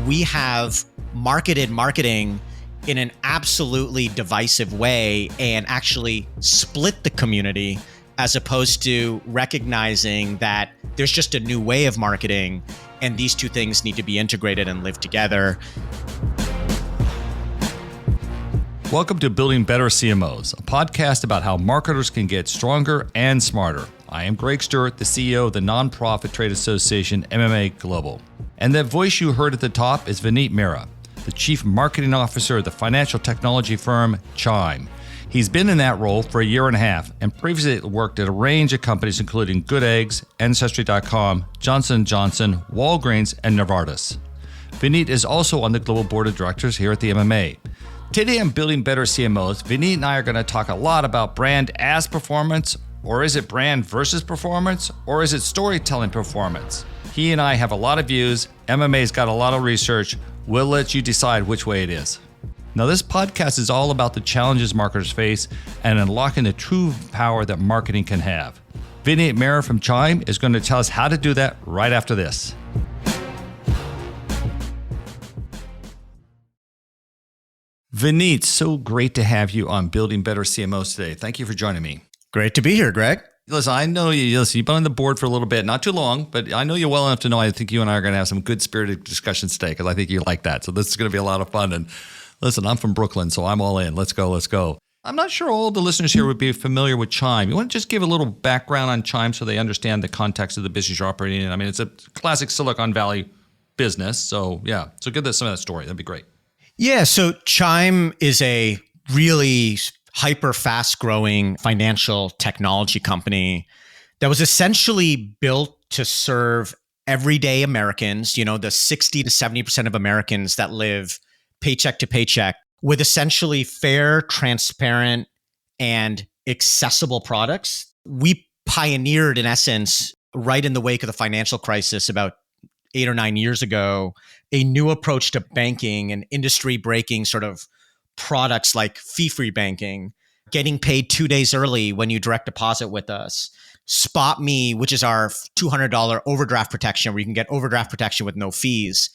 we have marketed marketing in an absolutely divisive way and actually split the community, as opposed to recognizing that there's just a new way of marketing and these two things need to be integrated and live together. Welcome to Building Better CMOs, a podcast about how marketers can get stronger and smarter. I am Greg Stuart, the CEO of the nonprofit trade association MMA Global. And that voice you heard at the top is Vineet Mehra, the Chief Marketing Officer of the financial technology firm Chime. He's been in that role for a year and a half and previously worked at a range of companies including Good Eggs, Ancestry.com, Johnson & Johnson, Walgreens, and Novartis. Vineet is also on the global board of directors here at the MMA. Today on Building Better CMOs, Vineet and I are going to talk a lot about brand as performance, or is it brand versus performance, or is it storytelling performance? He and I have a lot of views. MMA's got a lot of research. We'll let you decide which way it is. Now, this podcast is all about the challenges marketers face and unlocking the true power that marketing can have. Vineet Mehra from Chime is going to tell us how to do that right after this. Vineet, so great to have you on Building Better CMOs today. Thank you for joining me. Great to be here, Greg. Listen, I know you. Listen, you've been on the board for a little bit, not too long, but I know you well enough to know I think you and I are going to have some good spirited discussions today because I think you like that. So this is going to be a lot of fun. And listen, I'm from Brooklyn, so I'm all in. Let's go. I'm not sure all the listeners here would be familiar with Chime. You want to just give a little background on Chime so they understand the context of the business you're operating in? I mean, it's a classic Silicon Valley business. So yeah, so give us some of that story. That'd be great. Yeah, so Chime is a really hyper fast growing financial technology company that was essentially built to serve everyday Americans, you know, the 60 to 70% of Americans that live paycheck to paycheck, with essentially fair, transparent, and accessible products. We pioneered, in essence, right in the wake of the financial crisis about 8 or 9 years ago, a new approach to banking and industry breaking sort of products like fee-free banking, getting paid 2 days early when you direct deposit with us, Spot Me, which is our $200 overdraft protection where you can get overdraft protection with no fees.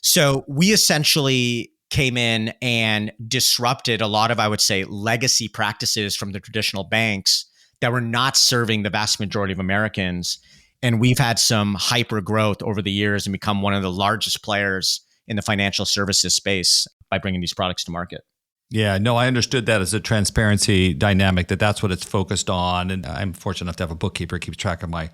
So we essentially came in and disrupted a lot of, I would say, legacy practices from the traditional banks that were not serving the vast majority of Americans. And we've had some hyper growth over the years and become one of the largest players in the financial services space by bringing these products to market. Yeah, no, I understood that as a transparency dynamic, that's what it's focused on. And I'm fortunate enough to have a bookkeeper who keeps track of my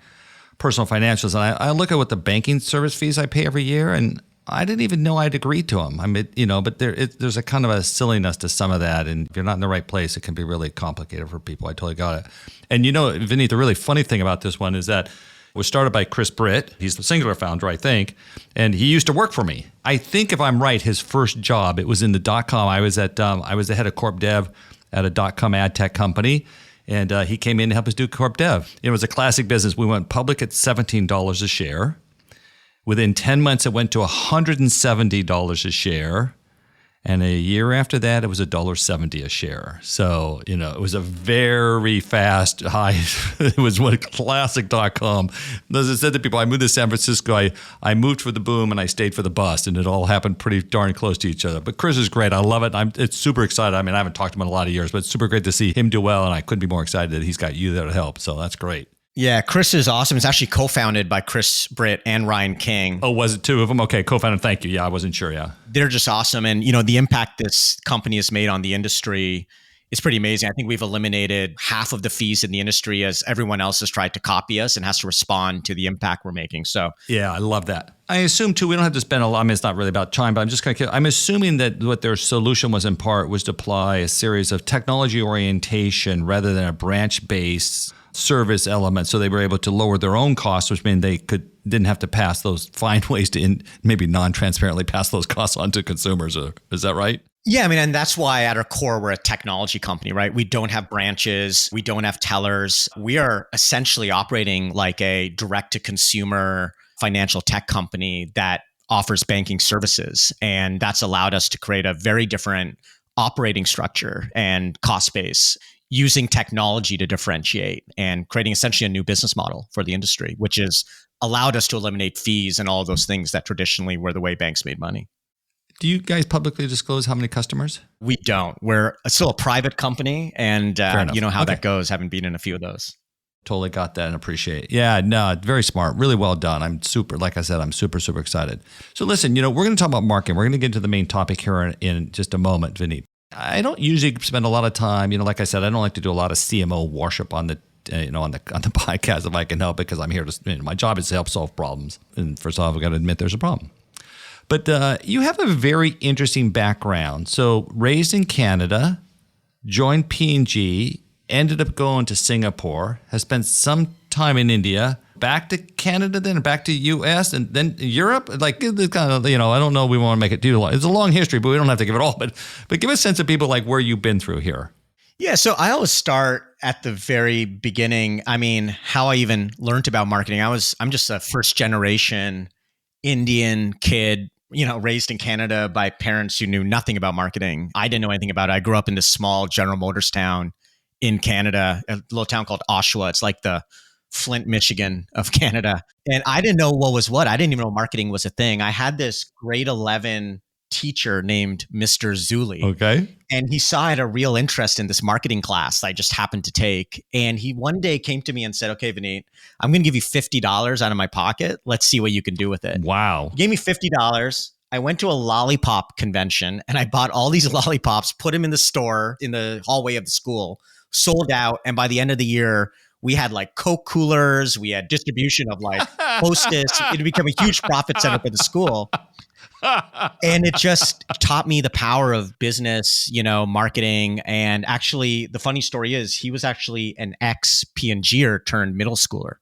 personal financials. And I look at what the banking service fees I pay every year, and I didn't even know I'd agreed to them. I mean, but there's a kind of a silliness to some of that. And if you're not in the right place, it can be really complicated for people. I totally got it. And Vineet, the really funny thing about this one is that it was started by Chris Britt. He's the singular founder, I think. And he used to work for me. I think if I'm right, his first job, it was in the .com. I was the head of corp dev at a .com ad tech company. And he came in to help us do corp dev. It was a classic business. We went public at $17 a share. Within 10 months, it went to $170 a share. And a year after that, it was $1.70 a share. So, it was a very fast high. It was one classic.com. As I said to people, I moved to San Francisco. I moved for the boom and I stayed for the bust. And it all happened pretty darn close to each other. But Chris is great. I love it. It's super excited. I mean, I haven't talked to him in a lot of years, but it's super great to see him do well. And I couldn't be more excited that he's got you there to help. So that's great. Yeah, Chris is awesome. It's actually co-founded by Chris Britt and Ryan King. Oh, was it two of them? Okay, co-founded. Thank you. Yeah, I wasn't sure. Yeah. They're just awesome. And, the impact this company has made on the industry is pretty amazing. I think we've eliminated half of the fees in the industry as everyone else has tried to copy us and has to respond to the impact we're making. So, yeah, I love that. I assume too, we don't have to spend a lot. I mean, it's not really about Chime, but I'm assuming that what their solution was in part was to apply a series of technology orientation rather than a branch-based service element, so they were able to lower their own costs, which means they didn't have to find ways to maybe non-transparently pass those costs on to consumers. Is that right? Yeah, I mean, and that's why at our core, we're a technology company, right? We don't have branches. We don't have tellers. We are essentially operating like a direct-to-consumer financial tech company that offers banking services. And that's allowed us to create a very different operating structure and cost base using technology to differentiate and creating essentially a new business model for the industry, which has allowed us to eliminate fees and all of those things that traditionally were the way banks made money. Do you guys publicly disclose how many customers? We don't. We're still a private company, and you know how Okay. that goes. Haven't been in a few of those. Totally got that and appreciate it. Yeah, no, very smart. Really well done. Like I said, I'm super excited. So listen, we're going to talk about marketing. We're going to get into the main topic here in just a moment, Vineet. I don't usually spend a lot of time, like I said, I don't like to do a lot of CMO worship on the on the podcast if I can help it, because I'm here to, my job is to help solve problems. And first off, I've got to admit there's a problem. But you have a very interesting background. So raised in Canada, joined P&G, ended up going to Singapore, has spent some time in India, back to Canada, then back to US, and then Europe. Like, it's kind of, I don't know, we want to make it too long. It's a long history, but we don't have to give it all. But give a sense of people like where you've been through here. Yeah, so I always start at the very beginning. I mean, how I even learned about marketing. I'm just a first generation Indian kid, raised in Canada by parents who knew nothing about marketing. I didn't know anything about it. I grew up in this small General Motors town in Canada, a little town called Oshawa. It's like the Flint, Michigan of Canada. And I didn't know what was what. I didn't even know marketing was a thing. I had this grade 11 teacher named Mr. Zuli. Okay. And he saw I had a real interest in this marketing class I just happened to take. And he one day came to me and said, okay, Vineet, I'm going to give you $50 out of my pocket. Let's see what you can do with it. Wow. He gave me $50. I went to a lollipop convention and I bought all these lollipops, put them in the store in the hallway of the school, sold out. And by the end of the year, we had like Coke coolers. We had distribution of like Hostess. It became a huge profit center for the school. And it just taught me the power of business, marketing. And actually, the funny story is he was actually an ex P&Ger turned middle schooler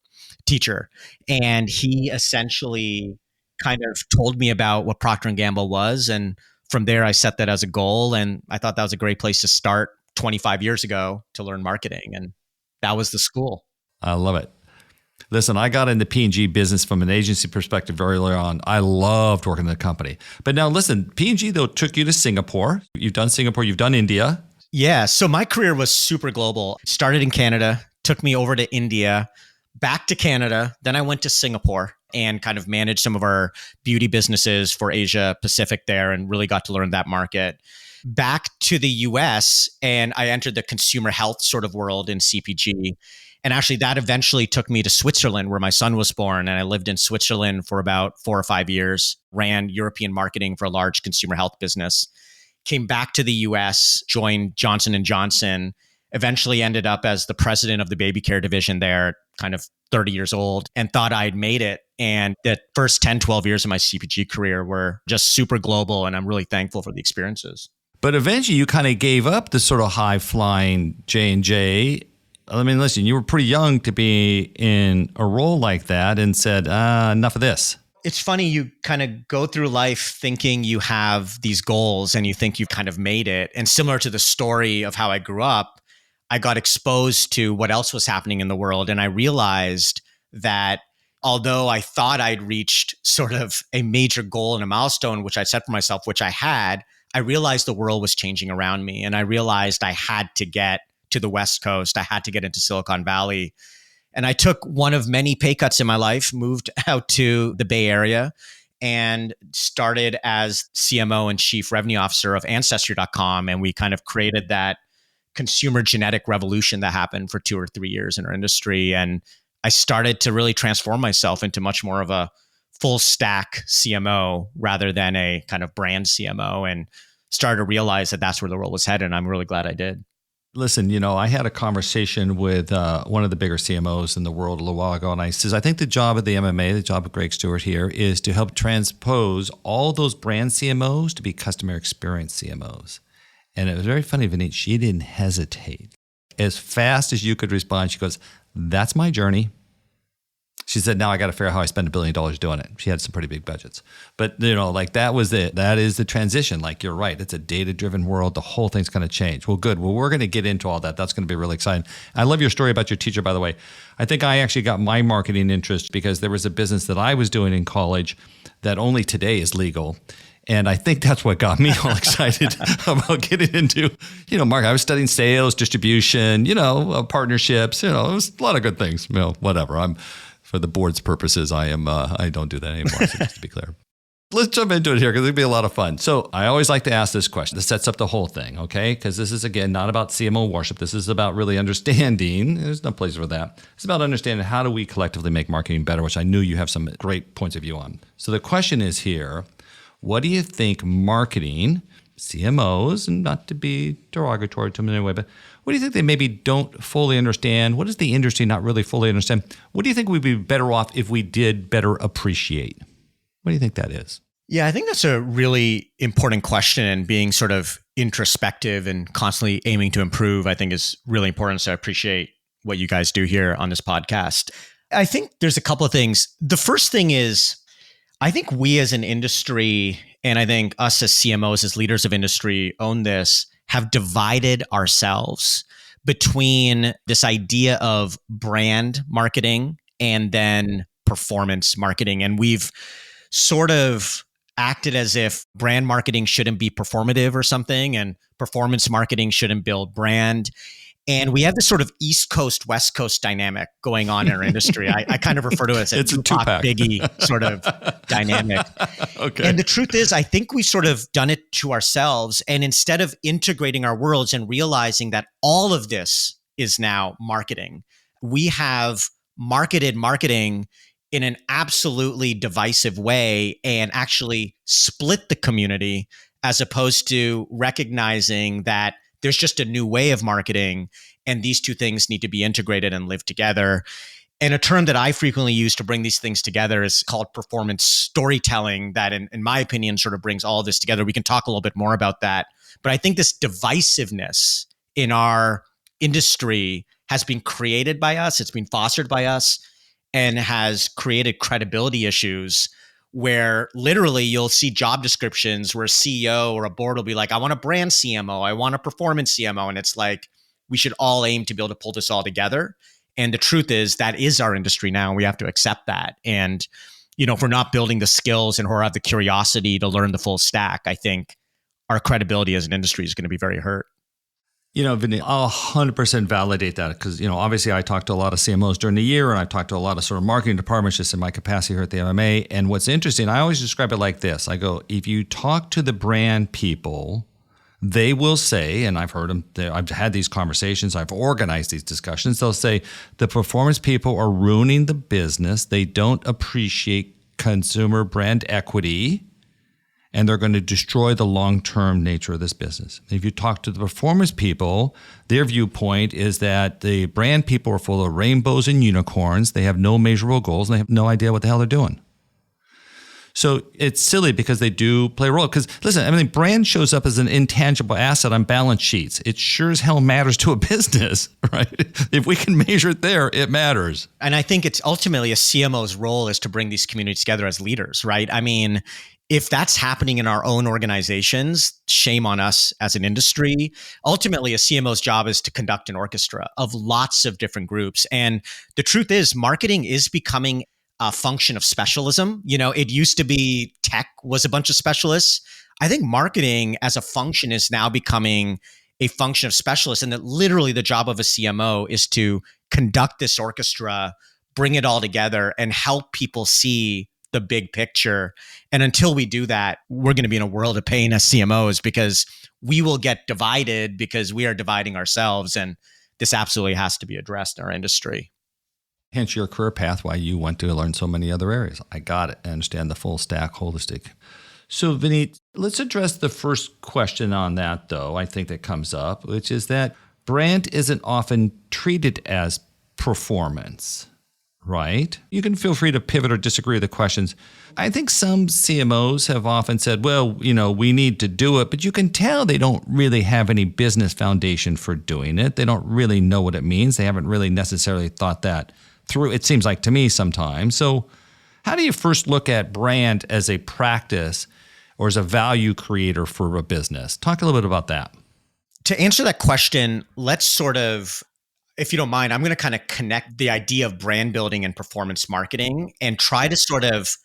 teacher. And he essentially kind of told me about what Procter & Gamble was. And from there, I set that as a goal. And I thought that was a great place to start 25 years ago to learn marketing. And that was the school. I love it. Listen, I got into P&G business from an agency perspective very early on. I loved working in the company. But now listen, P&G though took you to Singapore. You've done Singapore, you've done India. Yeah. So my career was super global. Started in Canada, took me over to India, back to Canada. Then I went to Singapore and kind of managed some of our beauty businesses for Asia Pacific there and really got to learn that market. Back to the US, and I entered the consumer health sort of world in CPG. And actually that eventually took me to Switzerland where my son was born. And I lived in Switzerland for about 4 or 5 years, ran European marketing for a large consumer health business, came back to the US, joined Johnson & Johnson, eventually ended up as the president of the baby care division there, kind of 30 years old, and thought I'd made it. And the first 10, 12 years of my CPG career were just super global. And I'm really thankful for the experiences. But eventually you kind of gave up the sort of high flying J&J. I mean, listen, you were pretty young to be in a role like that and said, enough of this. It's funny, you kind of go through life thinking you have these goals and you think you've kind of made it. And similar to the story of how I grew up, I got exposed to what else was happening in the world. And I realized that although I thought I'd reached sort of a major goal and a milestone, which I set for myself, which I had, I realized the world was changing around me. And I realized I had to get to the West Coast. I had to get into Silicon Valley. And I took one of many pay cuts in my life, moved out to the Bay Area, and started as CMO and Chief Revenue Officer of Ancestry.com. And we kind of created that consumer genetic revolution that happened for 2 or 3 years in our industry. And I started to really transform myself into much more of a full stack CMO rather than a kind of brand CMO, and started to realize that that's where the world was headed. And I'm really glad I did. Listen, I had a conversation with one of the bigger CMOs in the world a little while ago, and I says, I think the job of the MMA, the job of Greg Stuart here, is to help transpose all those brand CMOs to be customer experience CMOs. And it was very funny, Vineet, she didn't hesitate. As fast as you could respond, she goes, that's my journey. She said, now I got to figure out how I spend $1 billion doing it. She had some pretty big budgets. But, like that was it. That is the transition. Like, you're right. It's a data-driven world. The whole thing's going to change. Well, good. Well, we're going to get into all that. That's going to be really exciting. I love your story about your teacher, by the way. I think I actually got my marketing interest because there was a business that I was doing in college that only today is legal. And I think that's what got me all excited about getting into, marketing. I was studying sales, distribution, partnerships, it was a lot of good things, whatever. For the board's purposes, I don't do that anymore, so just to be clear. Let's jump into it here because it'll be a lot of fun. So I always like to ask this question. This sets up the whole thing, okay? Because this is, again, not about CMO worship. This is about really understanding. There's no place for that. It's about understanding how do we collectively make marketing better, which I knew you have some great points of view on. So the question is here, what do you think marketing, CMOs, and not to be derogatory to them in any way, but what do you think they maybe don't fully understand? What does the industry not really fully understand? What do you think we'd be better off if we did better appreciate? What do you think that is? Yeah, I think that's a really important question, and being sort of introspective and constantly aiming to improve, I think is really important. So I appreciate what you guys do here on this podcast. I think there's a couple of things. The first thing is, I think we as an industry, and I think us as CMOs, as leaders of industry own this, have divided ourselves between this idea of brand marketing and then performance marketing. And we've sort of acted as if brand marketing shouldn't be performative or something, and performance marketing shouldn't build brand. And we have this sort of East Coast, West Coast dynamic going on in our industry. I kind of refer to it as a Tupac Biggie sort of dynamic. Okay. And the truth is, I think we've sort of done it to ourselves. And instead of integrating our worlds and realizing that all of this is now marketing, we have marketed marketing in an absolutely divisive way and actually split the community, as opposed to recognizing that there's just a new way of marketing and these two things need to be integrated and live together. And a term that I frequently use to bring these things together is called performance storytelling, that in my opinion sort of brings all of this together. We can talk a little bit more about that. But I think this divisiveness in our industry has been created by us. It's been fostered by us, and has created credibility issues where literally you'll see job descriptions where a CEO or a board will be like, I want a brand CMO, I want a performance CMO. And it's like, we should all aim to be able to pull this all together. And the truth is that is our industry now, and we have to accept that. And, if we're not building the skills and or have the curiosity to learn the full stack, I think our credibility as an industry is going to be very hurt. Vineet, I'll 100% validate that because, obviously I talk to a lot of CMOs during the year, and I talk to a lot of sort of marketing departments just in my capacity here at the MMA. And what's interesting, I always describe it like this. I go, if you talk to the brand people, they will say, and I've heard them, I've had these conversations, I've organized these discussions, they'll say the performance people are ruining the business. They don't appreciate consumer brand equity, and they're going to destroy the long-term nature of this business. If you talk to the performance people, their viewpoint is that the brand people are full of rainbows and unicorns. They have no measurable goals, and they have no idea what the hell they're doing. So it's silly because they do play a role. Because listen, brand shows up as an intangible asset on balance sheets. It sure as hell matters to a business, right? If we can measure it there, it matters. And I think it's ultimately a CMO's role is to bring these communities together as leaders, right? If that's happening in our own organizations, shame on us as an industry. Ultimately, a CMO's job is to conduct an orchestra of lots of different groups. And the truth is, marketing is becoming a function of specialism. It used to be tech was a bunch of specialists. I think marketing as a function is now becoming a function of specialists, and that literally the job of a CMO is to conduct this orchestra, bring it all together, and help people see the big picture. And until we do that, we're going to be in a world of pain as CMOs, because we will get divided because we are dividing ourselves. And this absolutely has to be addressed in our industry. Hence your career path, why you went to learn so many other areas. I got it. I understand the full stack holistic. So Vineet, let's address the first question on that, though, I think that comes up, which is that brand isn't often treated as performance. Right? You can feel free to pivot or disagree with the questions. I think some CMOs have often said, well, we need to do it, but you can tell they don't really have any business foundation for doing it. They don't really know what it means. They haven't really necessarily thought that through, it seems like to me sometimes. So how do you first look at brand as a practice or as a value creator for a business? Talk a little bit about that. To answer that question, let's sort of, if you don't mind, I'm going to kind of connect the idea of brand building and performance marketing and try to sort of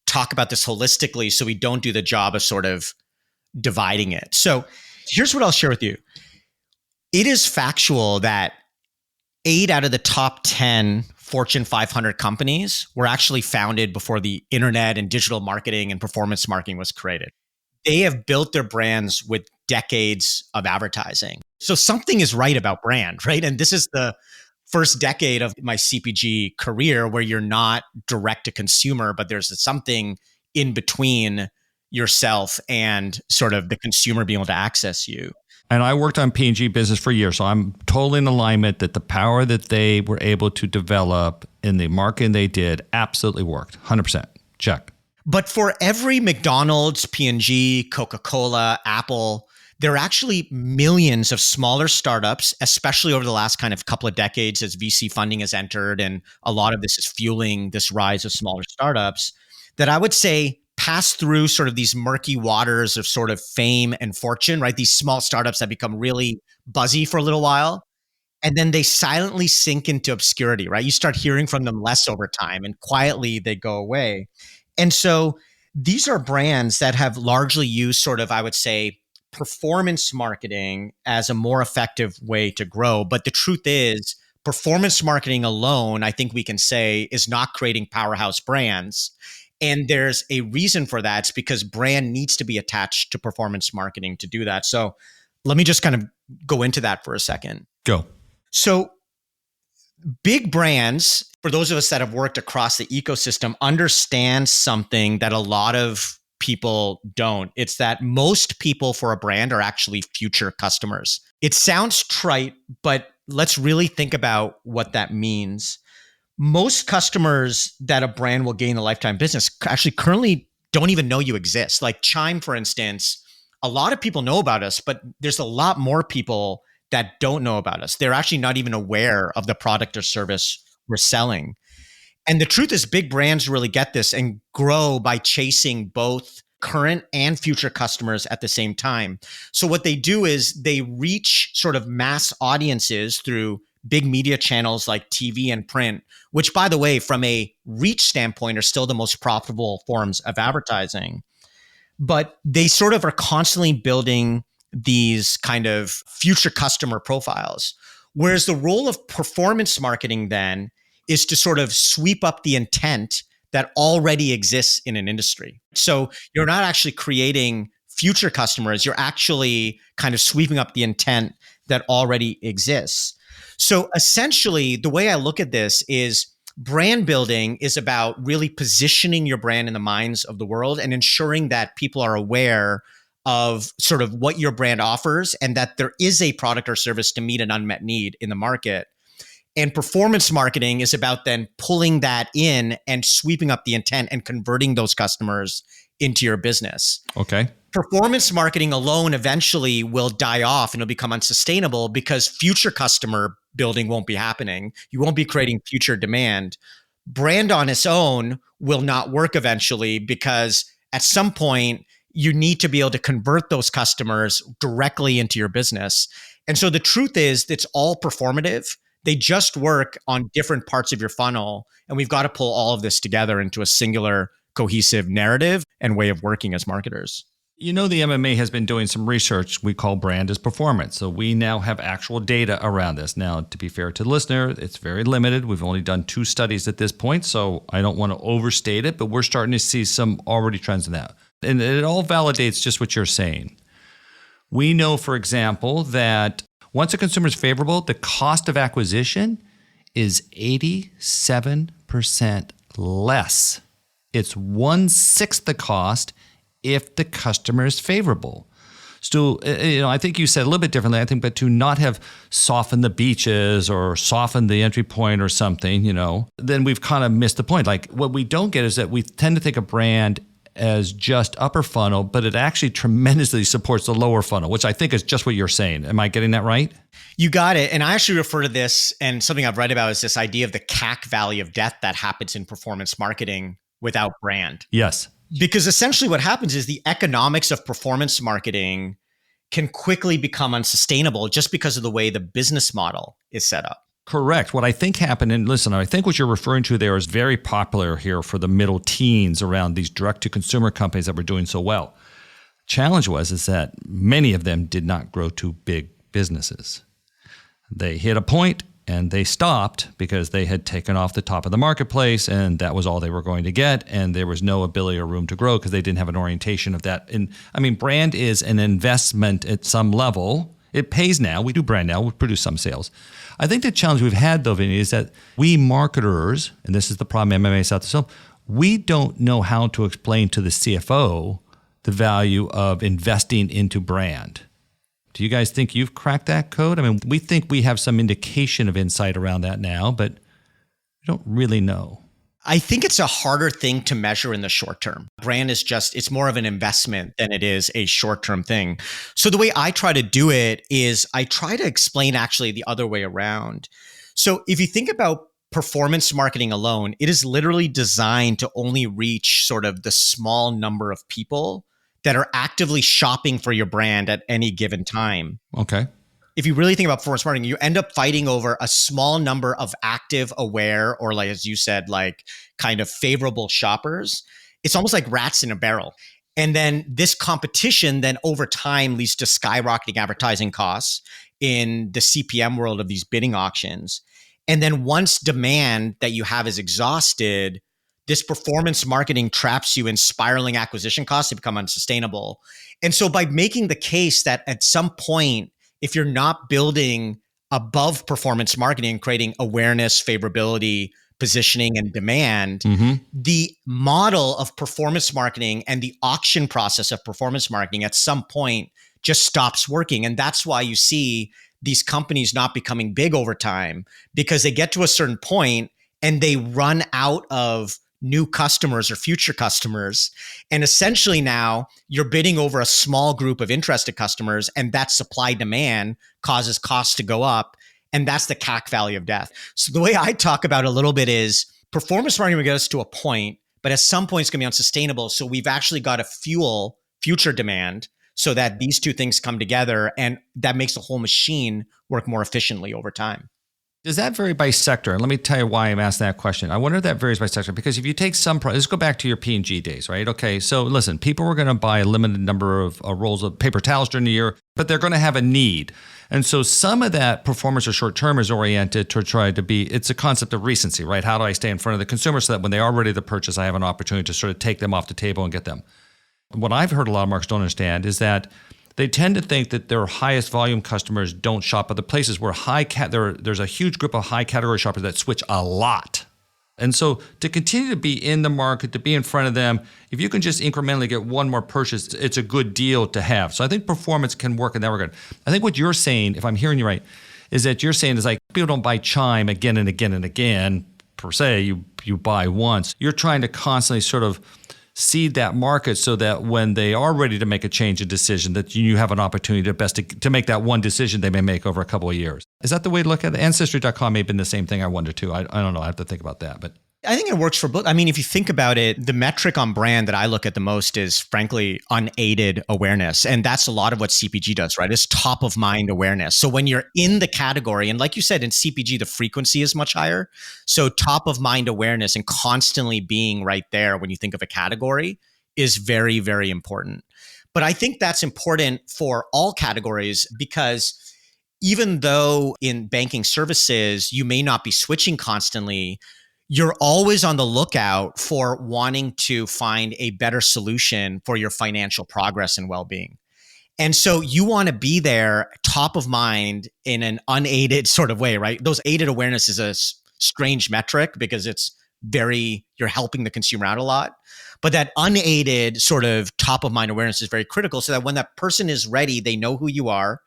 talk about this holistically so we don't do the job of sort of dividing it. So here's what I'll share with you. It is factual that 8 out of the top 10 Fortune 500 companies were actually founded before the internet and digital marketing and performance marketing was created. They have built their brands with decades of advertising. So something is right about brand, right? And this is the first decade of my CPG career where you're not direct to consumer, but there's something in between yourself and sort of the consumer being able to access you. And I worked on P&G business for years, so I'm totally in alignment that the power that they were able to develop in the marketing they did absolutely worked. 100%. Check. But for every McDonald's, P&G, Coca-Cola, Apple, there are actually millions of smaller startups, especially over the last kind of couple of decades as VC funding has entered, and a lot of this is fueling this rise of smaller startups, that I would say pass through sort of these murky waters of sort of fame and fortune, right? These small startups that become really buzzy for a little while, and then they silently sink into obscurity, right? You start hearing from them less over time, and quietly they go away. And so these are brands that have largely used sort of, I would say, performance marketing as a more effective way to grow. But the truth is, performance marketing alone, I think we can say, is not creating powerhouse brands. And there's a reason for that. It's because brand needs to be attached to performance marketing to do that. So let me just kind of go into that for a second. Go. So big brands, for those of us that have worked across the ecosystem, understand something that a lot of people don't. It's that most people for a brand are actually future customers. It sounds trite, but let's really think about what that means. Most customers that a brand will gain a lifetime business actually currently don't even know you exist. Like Chime, for instance, a lot of people know about us, but there's a lot more people that don't know about us. They're actually not even aware of the product or service we're selling. And the truth is, big brands really get this and grow by chasing both current and future customers at the same time. So what they do is they reach sort of mass audiences through big media channels like TV and print, which, by the way, from a reach standpoint, are still the most profitable forms of advertising. But they sort of are constantly building these kind of future customer profiles. Whereas the role of performance marketing then is to sort of sweep up the intent that already exists in an industry. So you're not actually creating future customers, you're actually kind of sweeping up the intent that already exists. So essentially, the way I look at this is brand building is about really positioning your brand in the minds of the world and ensuring that people are aware of sort of what your brand offers and that there is a product or service to meet an unmet need in the market. And performance marketing is about then pulling that in and sweeping up the intent and converting those customers into your business. Okay. Performance marketing alone eventually will die off and it'll become unsustainable because future customer building won't be happening. You won't be creating future demand. Brand on its own will not work eventually because at some point you need to be able to convert those customers directly into your business. And so the truth is it's all performative. They just work on different parts of your funnel. And we've got to pull all of this together into a singular cohesive narrative and way of working as marketers. You know, the MMA has been doing some research we call brand as performance. So we now have actual data around this. Now, to be fair to the listener, it's very limited. We've only done 2 studies at this point, so I don't want to overstate it, but we're starting to see some already trends in that. And it all validates just what you're saying. We know, for example, that once a consumer is favorable, the cost of acquisition is 87% less. It's 1/6 the cost if the customer is favorable. Stu, I think you said a little bit differently, I think, but to not have softened the beaches or softened the entry point or something, then we've kind of missed the point. Like what we don't get is that we tend to think of brand as just upper funnel, but it actually tremendously supports the lower funnel, which I think is just what you're saying. Am I getting that right? You got it. And I actually refer to this, and something I've read about is this idea of the CAC valley of death that happens in performance marketing without brand. Yes. Because essentially what happens is the economics of performance marketing can quickly become unsustainable just because of the way the business model is set up. Correct. What I think happened, and listen, I think what you're referring to there is very popular here for the middle teens around these direct-to-consumer companies that were doing so well. Challenge is that many of them did not grow to big businesses. They hit a point And they stopped because they had taken off the top of the marketplace and that was all they were going to get. And there was no ability or room to grow because they didn't have an orientation of that. And I mean, brand is an investment at some level. It pays now. We do brand now. We produce some sales. I think the challenge we've had, though, Vinny, is that we marketers, and this is the problem MMA South to South, we don't know how to explain to the CFO the value of investing into brand. Do you guys think you've cracked that code? I mean, we think we have some indication of insight around that now, but we don't really know. I think it's a harder thing to measure in the short term. Brand is it's more of an investment than it is a short-term thing. So the way I try to do it is I try to explain actually the other way around. So if you think about performance marketing alone, it is literally designed to only reach sort of the small number of people that are actively shopping for your brand at any given time. Okay. If you really think about performance marketing, you end up fighting over a small number of active, aware, or like, as you said, like kind of favorable shoppers. It's almost like rats in a barrel. And then this competition then over time leads to skyrocketing advertising costs in the CPM world of these bidding auctions. And then once demand that you have is exhausted, this performance marketing traps you in spiraling acquisition costs to become unsustainable. And so by making the case that at some point, if you're not building above performance marketing and creating awareness, favorability, positioning, and demand, the model of performance marketing and the auction process of performance marketing at some point just stops working. And that's why you see these companies not becoming big over time, because they get to a certain point and they run out of new customers or future customers. And essentially now you're bidding over a small group of interested customers, and that supply demand causes costs to go up. And that's the CAC valley of death. So the way I talk about it a little bit is performance marketing will get us to a point, but at some point it's going to be unsustainable. So we've actually got to fuel future demand so that these two things come together, and that makes the whole machine work more efficiently over time. Does that vary by sector? And let me tell you why I'm asking that question. I wonder if that varies by sector, because if you take some, let's go back to your P&G days, right? Okay, so listen, people were going to buy a limited number of rolls of paper towels during the year, but they're going to have a need. And so some of that performance or short-term is oriented to try to be, it's a concept of recency, right? How do I stay in front of the consumer so that when they are ready to purchase, I have an opportunity to sort of take them off the table and get them. What I've heard a lot of marketers don't understand is that they tend to think that their highest volume customers don't shop other places where there's a huge group of high category shoppers that switch a lot. And so to continue to be in the market, to be in front of them, if you can just incrementally get one more purchase, it's a good deal to have. So I think performance can work in that regard. I think what you're saying, if I'm hearing you right, is that you're saying is like people don't buy Chime again and again and again, per se, you buy once. You're trying to constantly sort of seed that market so that when they are ready to make a change of decision, that you have an opportunity to make that one decision they may make over a couple of years. Is that the way to look at it? Ancestry.com may have been the same thing, I wonder too. I don't know. I have to think about that. But I think it works for both. I mean, if you think about it, the metric on brand that I look at the most is frankly unaided awareness. And that's a lot of what CPG does, right? It's top of mind awareness. So when you're in the category, and like you said, in CPG, the frequency is much higher. So top of mind awareness and constantly being right there when you think of a category is very, very important. But I think that's important for all categories, because even though in banking services, you may not be switching constantly, you're always on the lookout for wanting to find a better solution for your financial progress and well-being. And so you want to be there top of mind in an unaided sort of way, right? Those aided awareness is a strange metric because you're helping the consumer out a lot. But that unaided sort of top of mind awareness is very critical so that when that person is ready, they know who you are.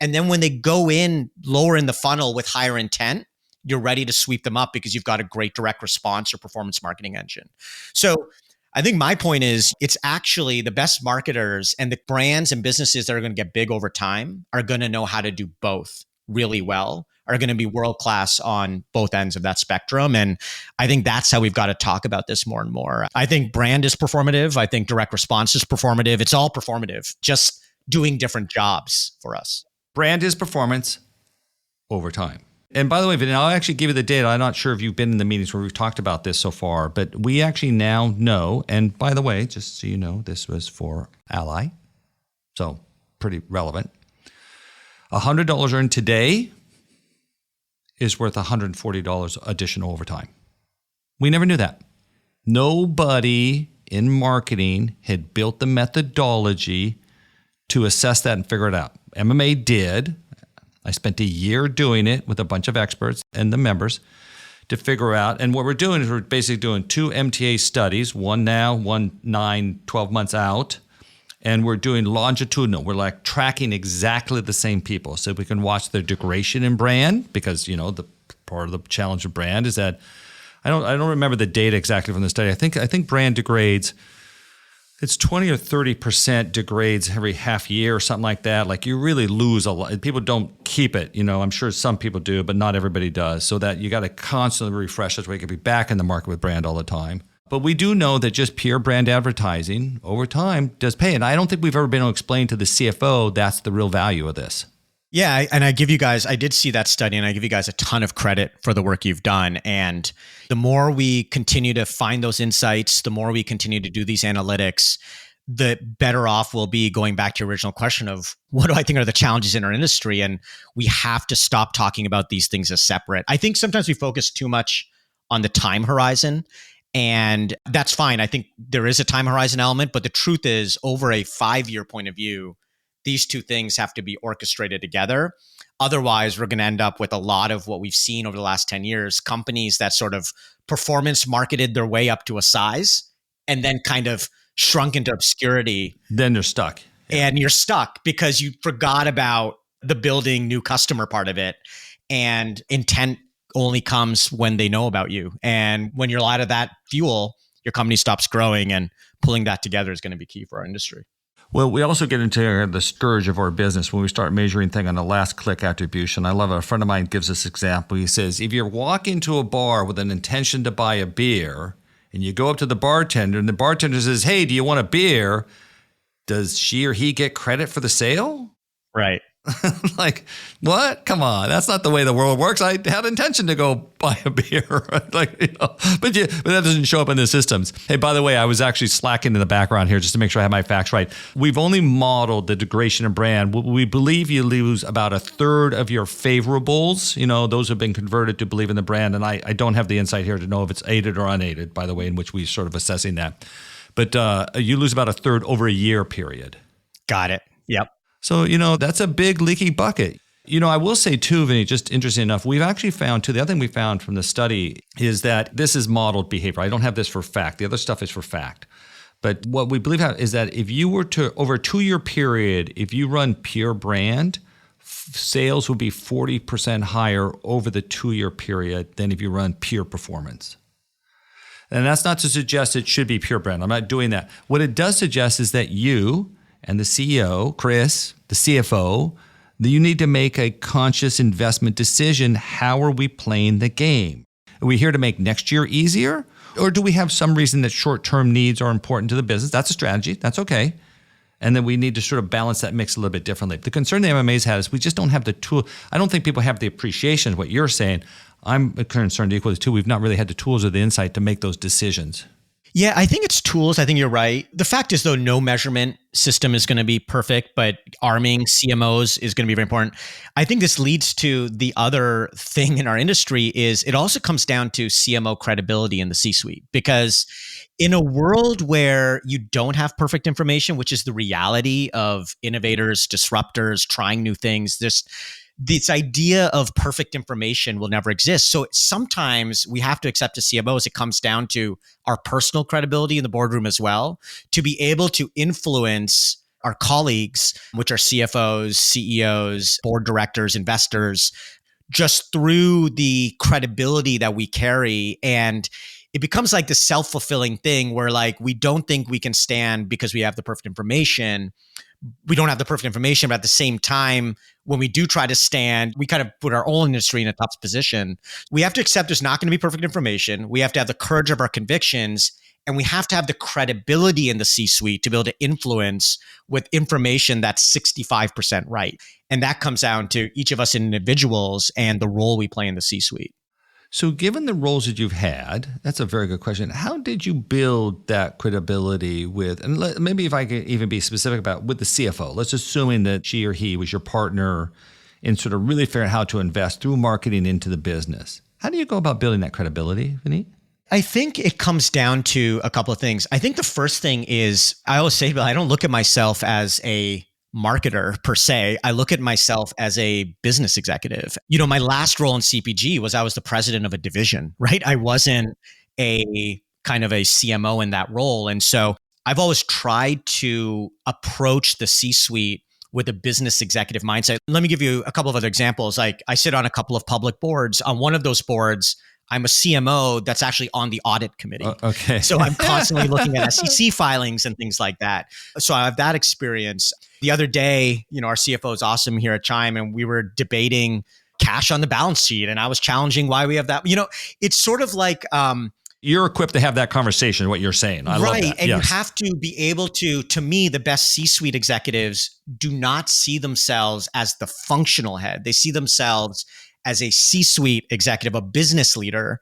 And then when they go in lower in the funnel with higher intent, you're ready to sweep them up because you've got a great direct response or performance marketing engine. So I think my point is it's actually the best marketers and the brands and businesses that are going to get big over time are going to know how to do both really well, are going to be world-class on both ends of that spectrum. And I think that's how we've got to talk about this more and more. I think brand is performative. I think direct response is performative. It's all performative, just doing different jobs for us. Brand is performance over time. And by the way, Vineet, I'll actually give you the data. I'm not sure if you've been in the meetings where we've talked about this so far, but we actually now know, and by the way, just so you know, this was for Ally, so pretty relevant. $100 earned today is worth $140 additional over time. We never knew that. Nobody in marketing had built the methodology to assess that and figure it out. MMA did. I spent a year doing it with a bunch of experts and the members to figure out. And what we're doing is we're basically doing 2 MTA studies, one now, one 9, 12 months out. And we're doing longitudinal. We're like tracking exactly the same people so we can watch their degradation in brand, because, you know, the part of the challenge of brand is that I don't remember the data exactly from the study. I think brand degrades, it's 20 or 30% degrades every half year or something like that. Like, you really lose a lot. People don't keep it. You know, I'm sure some people do, but not everybody does. So that you got to constantly refresh. That's why you can be back in the market with brand all the time. But we do know that just pure brand advertising over time does pay. And I don't think we've ever been able to explain to the CFO that's the real value of this. Yeah. And I did see that study, and I give you guys a ton of credit for the work you've done. And the more we continue to find those insights, the more we continue to do these analytics, the better off we'll be, going back to your original question of what do I think are the challenges in our industry? And we have to stop talking about these things as separate. I think sometimes we focus too much on the time horizon, and that's fine. I think there is a time horizon element, but the truth is, over a 5-year point of view, these two things have to be orchestrated together. Otherwise, we're going to end up with a lot of what we've seen over the last 10 years, companies that sort of performance marketed their way up to a size and then kind of shrunk into obscurity. Then you're stuck. Yeah. And you're stuck because you forgot about the building new customer part of it. And intent only comes when they know about you. And when you're out of that fuel, your company stops growing, and pulling that together is going to be key for our industry. Well, we also get into the scourge of our business when we start measuring things on the last click attribution. I love it. A friend of mine gives this example. He says, if you walk into a bar with an intention to buy a beer, and you go up to the bartender, and the bartender says, hey, do you want a beer? Does she or he get credit for the sale? Right. Like, what? Come on. That's not the way the world works. I had intention to go buy a beer. Like, you know, but that doesn't show up in the systems. Hey, by the way, I was actually slacking in the background here just to make sure I have my facts right. We've only modeled the degradation of brand. We believe you lose about 1/3 of your favorables. You know, those have been converted to believe in the brand. And I don't have the insight here to know if it's aided or unaided, by the way, in which we're sort of assessing that. But you lose about 1/3 over a year period. Got it. Yep. So, you know, that's a big leaky bucket. You know, I will say too, Vinny, just interesting enough, we've actually found too, the other thing we found from the study is that this is modeled behavior. I don't have this for fact. The other stuff is for fact. But what we believe is that if you were to, over a 2-year period, if you run pure brand, sales would be 40% higher over the 2-year period than if you run pure performance. And that's not to suggest it should be pure brand. I'm not doing that. What it does suggest is that you and the CEO, Chris, the CFO, that you need to make a conscious investment decision. How are we playing the game? Are we here to make next year easier? Or do we have some reason that short-term needs are important to the business? That's a strategy. That's okay. And then we need to sort of balance that mix a little bit differently. The concern the MMA's had is we just don't have the tool. I don't think people have the appreciation of what you're saying. I'm concerned equally too. We've not really had the tools or the insight to make those decisions. Yeah, I think it's tools. I think you're right. The fact is, though, no measurement system is going to be perfect, but arming CMOs is going to be very important. I think this leads to the other thing in our industry is it also comes down to CMO credibility in the C-suite, because in a world where you don't have perfect information, which is the reality of innovators, disruptors, trying new things, this idea of perfect information will never exist. So sometimes we have to accept as CMOs, it comes down to our personal credibility in the boardroom as well, to be able to influence our colleagues, which are CFOs, CEOs, board directors, investors, just through the credibility that we carry. And it becomes like this self-fulfilling thing where, like, we don't think we can stand because we have the perfect information. We don't have the perfect information, but at the same time, when we do try to stand, we kind of put our own industry in a tough position. We have to accept there's not going to be perfect information. We have to have the courage of our convictions, and we have to have the credibility in the C-suite to be able to influence with information that's 65% right. And that comes down to each of us individuals and the role we play in the C-suite. So given the roles that you've had, that's a very good question. How did you build that credibility with, and maybe if I could even be specific about, with the CFO, let's assuming that she or he was your partner in sort of really figuring out how to invest through marketing into the business. How do you go about building that credibility, Vineet? I think it comes down to a couple of things. I think the first thing is, I always say, Bill, I don't look at myself as a marketer per se. I look at myself as a business executive. My last role in CPG was I was the president of a division, right? I wasn't a kind of a CMO in that role. And so I've always tried to approach the C-suite with a business executive mindset. Let me give you a couple of other examples. Like I sit on a couple of public boards. On one of those boards, I'm a CMO that's actually on the audit committee. Okay. So I'm constantly looking at SEC filings and things like that. So I have that experience. The other day, our CFO is awesome here at Chime, and we were debating cash on the balance sheet. And I was challenging why we have that. It's sort of like, you're equipped to have that conversation, what you're saying. I love that. And you have to be able to me, the best C-suite executives do not see themselves as the functional head. They see themselves as a C-suite executive, a business leader.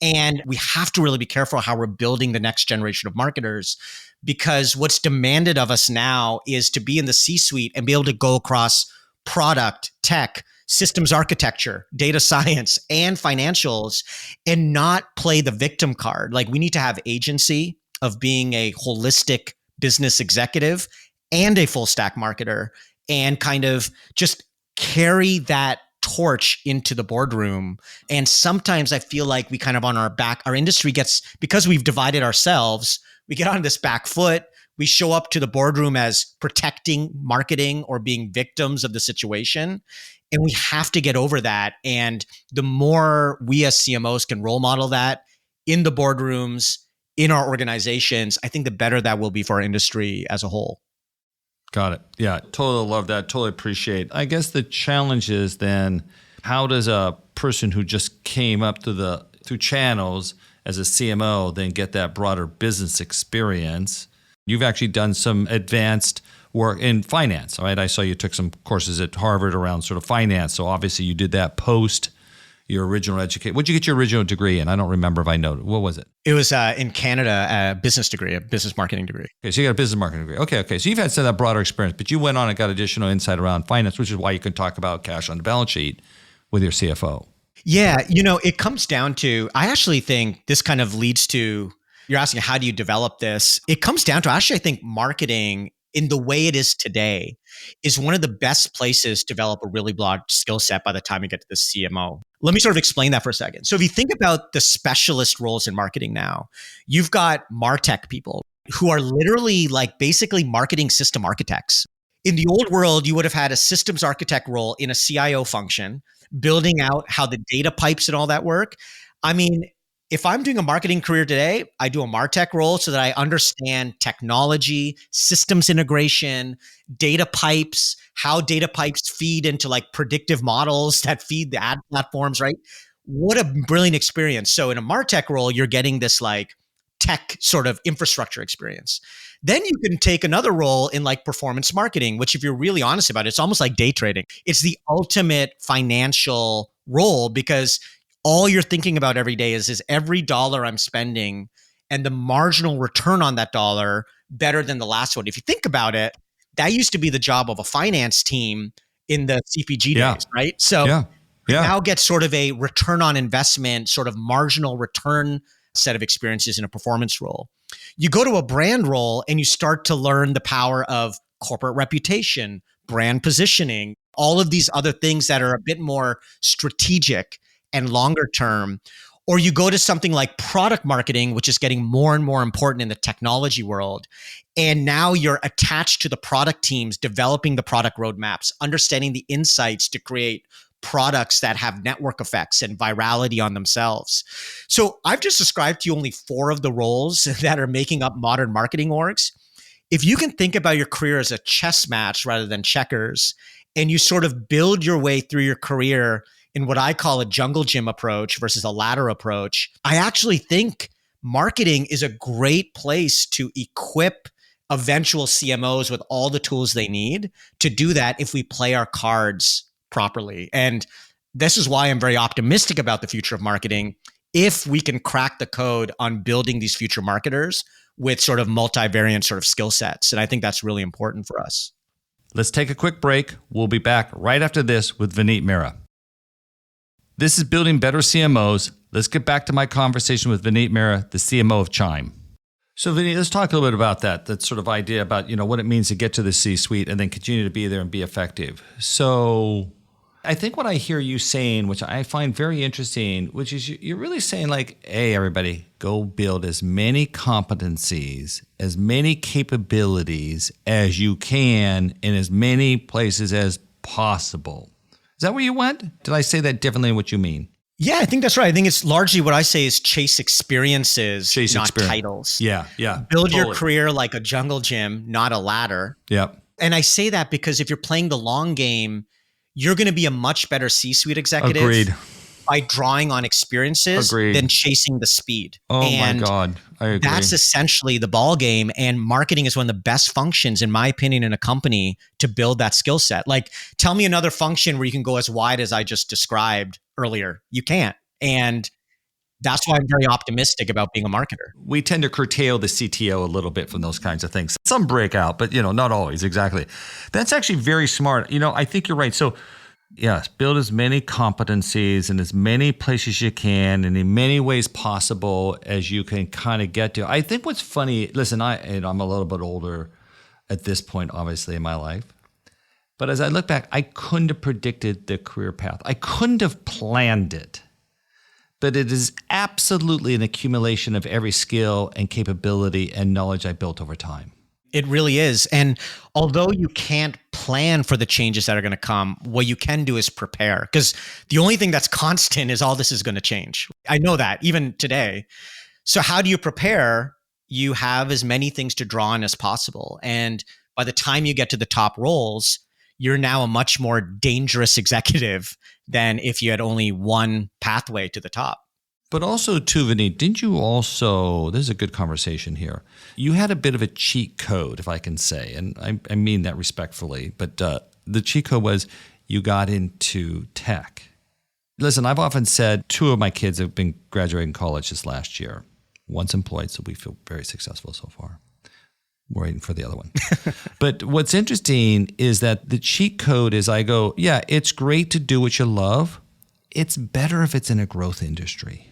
And we have to really be careful how we're building the next generation of marketers, because what's demanded of us now is to be in the C-suite and be able to go across product, tech, systems architecture, data science, and financials, and not play the victim card. Like, we need to have agency of being a holistic business executive and a full stack marketer, and kind of just carry that torch into the boardroom. And sometimes I feel like we kind of on our back, our industry gets, because we've divided ourselves, we get on this back foot. We show up to the boardroom as protecting marketing or being victims of the situation. And we have to get over that. And the more we as CMOs can role model that in the boardrooms, in our organizations, I think the better that will be for our industry as a whole. Got it. Yeah, totally love that. Totally appreciate. I guess the challenge is then, how does a person who just came up through channels as a CMO then get that broader business experience? You've actually done some advanced work in finance, right? I saw you took some courses at Harvard around sort of finance. So obviously you did that post your original education. What'd you get your original degree in? I don't remember if I know. What was it? It was in Canada, a business degree, a business marketing degree. Okay, so you got a business marketing degree. Okay. So you've had some of that broader experience, but you went on and got additional insight around finance, which is why you can talk about cash on the balance sheet with your CFO. Yeah, it comes down to, I actually think this kind of leads to, you're asking how do you develop this? It comes down to, actually, I think marketing in the way it is today is one of the best places to develop a really broad skill set by the time you get to the CMO. Let me sort of explain that for a second. So if you think about the specialist roles in marketing now, you've got MarTech people who are literally like basically marketing system architects. In the old world, you would have had a systems architect role in a CIO function, building out how the data pipes and all that work. I mean, if I'm doing a marketing career today, I do a MarTech role so that I understand technology, systems integration, data pipes, how data pipes feed into like predictive models that feed the ad platforms, right? What a brilliant experience. So in a MarTech role, you're getting this like tech sort of infrastructure experience. Then you can take another role in like performance marketing, which if you're really honest about it, it's almost like day trading. It's the ultimate financial role, because all you're thinking about every day is every dollar I'm spending and the marginal return on that dollar better than the last one. If you think about it, that used to be the job of a finance team in the CPG days, right? So now get sort of a return on investment, sort of marginal return set of experiences in a performance role. You go to a brand role and you start to learn the power of corporate reputation, brand positioning, all of these other things that are a bit more strategic and longer term. Or you go to something like product marketing, which is getting more and more important in the technology world. And now you're attached to the product teams, developing the product roadmaps, understanding the insights to create products that have network effects and virality on themselves. So I've just described to you only 4 of the roles that are making up modern marketing orgs. If you can think about your career as a chess match rather than checkers, and you sort of build your way through your career in what I call a jungle gym approach versus a ladder approach, I actually think marketing is a great place to equip eventual CMOs with all the tools they need to do that if we play our cards properly. And this is why I'm very optimistic about the future of marketing, if we can crack the code on building these future marketers with sort of multivariant sort of skill sets. And I think that's really important for us. Let's take a quick break. We'll be back right after this with Vineet Mehra. This is Building Better CMOs. Let's get back to my conversation with Vineet Mehra, the CMO of Chime. So Vineet, let's talk a little bit about that sort of idea about, what it means to get to the C-suite and then continue to be there and be effective. So I think what I hear you saying, which I find very interesting, which is you're really saying like, hey, everybody, go build as many competencies, as many capabilities as you can in as many places as possible. Is that where you went? Did I say that differently than what you mean? Yeah, I think that's right. I think it's largely what I say is chase experiences, not titles. Yeah. Build your career like a jungle gym, not a ladder. Yep. And I say that because if you're playing the long game, you're going to be a much better C-suite executive Agreed. by drawing on experiences than chasing the speed. Oh my God, I agree. That's essentially the ball game. And marketing is one of the best functions, in my opinion, in a company to build that skill set. Like, tell me another function where you can go as wide as I just described earlier. You can't. And that's why I'm very optimistic about being a marketer. We tend to curtail the CTO a little bit from those kinds of things. Some break out, but not always. Exactly. That's actually very smart. I think you're right. So yes, build as many competencies in as many places you can and in many ways possible as you can kind of get to. I think what's funny, listen, I'm a little bit older at this point, obviously, in my life. But as I look back, I couldn't have predicted the career path. I couldn't have planned it. But it is absolutely an accumulation of every skill and capability and knowledge I built over time. It really is. And although you can't plan for the changes that are going to come, what you can do is prepare. Because the only thing that's constant is all this is going to change. I know that even today. So how do you prepare? You have as many things to draw on as possible. And by the time you get to the top roles, you're now a much more dangerous executive than if you had only one pathway to the top. But also too, Vineet, didn't you also, this is a good conversation here, you had a bit of a cheat code, if I can say, and I mean that respectfully, but the cheat code was you got into tech. Listen, I've often said 2 of my kids have been graduating college this last year. One's employed, so we feel very successful so far. We're waiting for the other one. But what's interesting is that the cheat code is I go, yeah, it's great to do what you love. It's better if it's in a growth industry.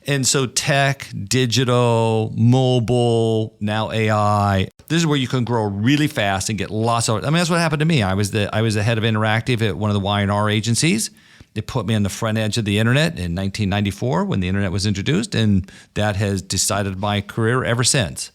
And so tech, digital, mobile, now AI, this is where you can grow really fast and get lots of, that's what happened to me. I was the head of interactive at one of the Y&R agencies. It put me on the front edge of the internet in 1994 when the internet was introduced, and that has decided my career ever since.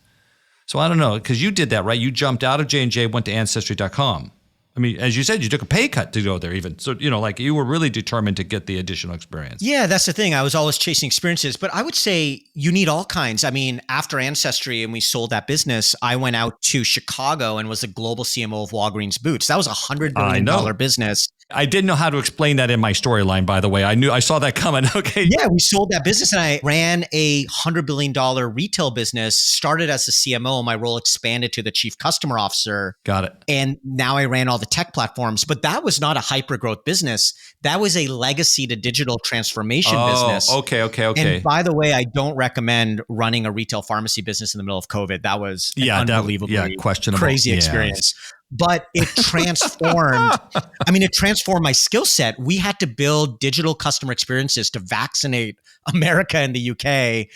So I don't know, because you did that, right? You jumped out of J&J, went to Ancestry.com. I mean, as you said, you took a pay cut to go there even. So, you were really determined to get the additional experience. Yeah, that's the thing. I was always chasing experiences, but I would say you need all kinds. I mean, after Ancestry and we sold that business, I went out to Chicago and was the global CMO of Walgreens Boots. That was a $100 billion business. I didn't know how to explain that in my storyline, by the way. I saw that coming. Okay. Yeah, we sold that business and I ran a $100 billion retail business, started as a CMO. My role expanded to the chief customer officer. Got it. And now I ran all the tech platforms, but that was not a hyper growth business. That was a legacy to digital transformation business. Okay. And by the way, I don't recommend running a retail pharmacy business in the middle of COVID. That was an unbelievably questionable, crazy experience. But it transformed, it transformed my skill set. We had to build digital customer experiences to vaccinate America and the UK,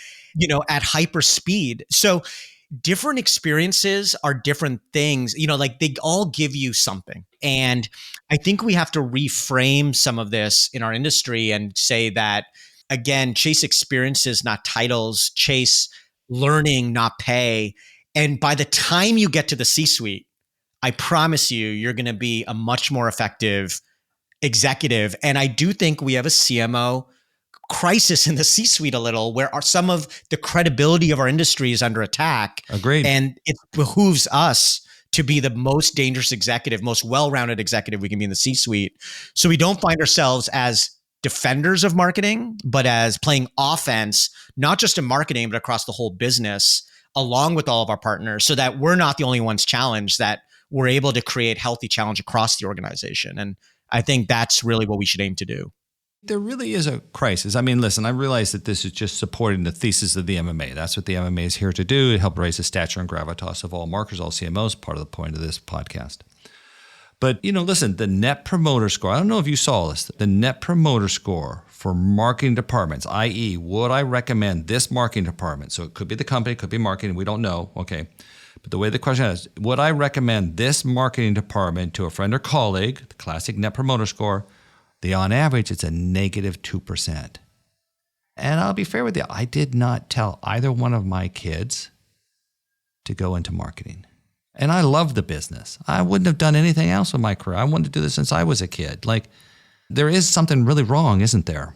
at hyper speed. So different experiences are different things, they all give you something. And I think we have to reframe some of this in our industry and say that, again, chase experiences, not titles, chase learning, not pay. And by the time you get to the C-suite, I promise you're going to be a much more effective executive. And I do think we have a CMO crisis in the C-suite a little, where some of the credibility of our industry is under attack. Agreed. And it behooves us to be the most dangerous executive, most well-rounded executive we can be in the C-suite. So we don't find ourselves as defenders of marketing, but as playing offense, not just in marketing, but across the whole business, along with all of our partners, so that we're not the only ones challenged, that we're able to create healthy challenge across the organization. And I think that's really what we should aim to do. There really is a crisis. I mean, listen, I realize that this is just supporting the thesis of the MMA. That's what the MMA is here to do, to help raise the stature and gravitas of all marketers, all CMOs, part of the point of this podcast. But, listen, the Net Promoter Score, I don't know if you saw this, the Net Promoter Score for marketing departments, i.e., would I recommend this marketing department? So it could be the company, it could be marketing, we don't know, okay. But the way the question is, would I recommend this marketing department to a friend or colleague, the classic Net Promoter Score? On average, it's a negative 2%. And I'll be fair with you, I did not tell either one of my kids to go into marketing. And I love the business. I wouldn't have done anything else with my career. I wanted to do this since I was a kid. Like, there is something really wrong, isn't there?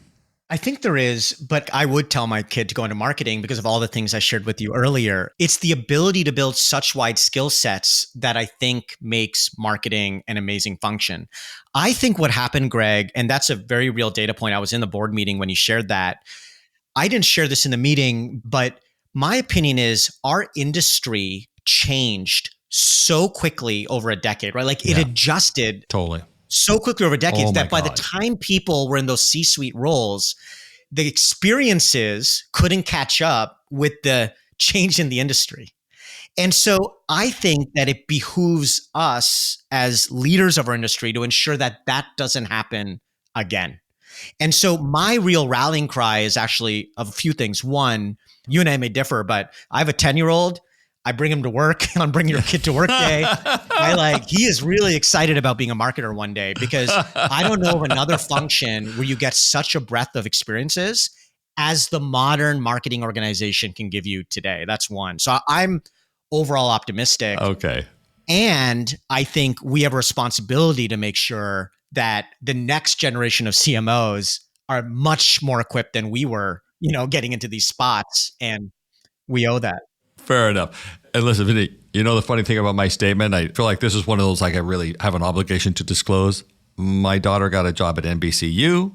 I think there is, but I would tell my kid to go into marketing because of all the things I shared with you earlier. It's the ability to build such wide skill sets that I think makes marketing an amazing function. I think what happened, Greg, and that's a very real data point. I was in the board meeting when you shared that. I didn't share this in the meeting, but my opinion is our industry changed so quickly over a decade, right? Like it adjusted totally so quickly over decades that by God. the time people were in those C-suite roles, the experiences couldn't catch up with the change in the industry. And so I think that it behooves us as leaders of our industry to ensure that that doesn't happen again. And so my real rallying cry is actually of a few things. One, you and I may differ, but I have a 10-year-old. I bring him to work on Bring Your Kid to Work Day. He is really excited about being a marketer one day because I don't know of another function where you get such a breadth of experiences as the modern marketing organization can give you today. That's one. So I'm overall optimistic. Okay. And I think we have a responsibility to make sure that the next generation of CMOs are much more equipped than we were, getting into these spots. And we owe that. Fair enough. And listen, Vineet, the funny thing about my statement, I feel like this is one of those, I really have an obligation to disclose. My daughter got a job at NBCU.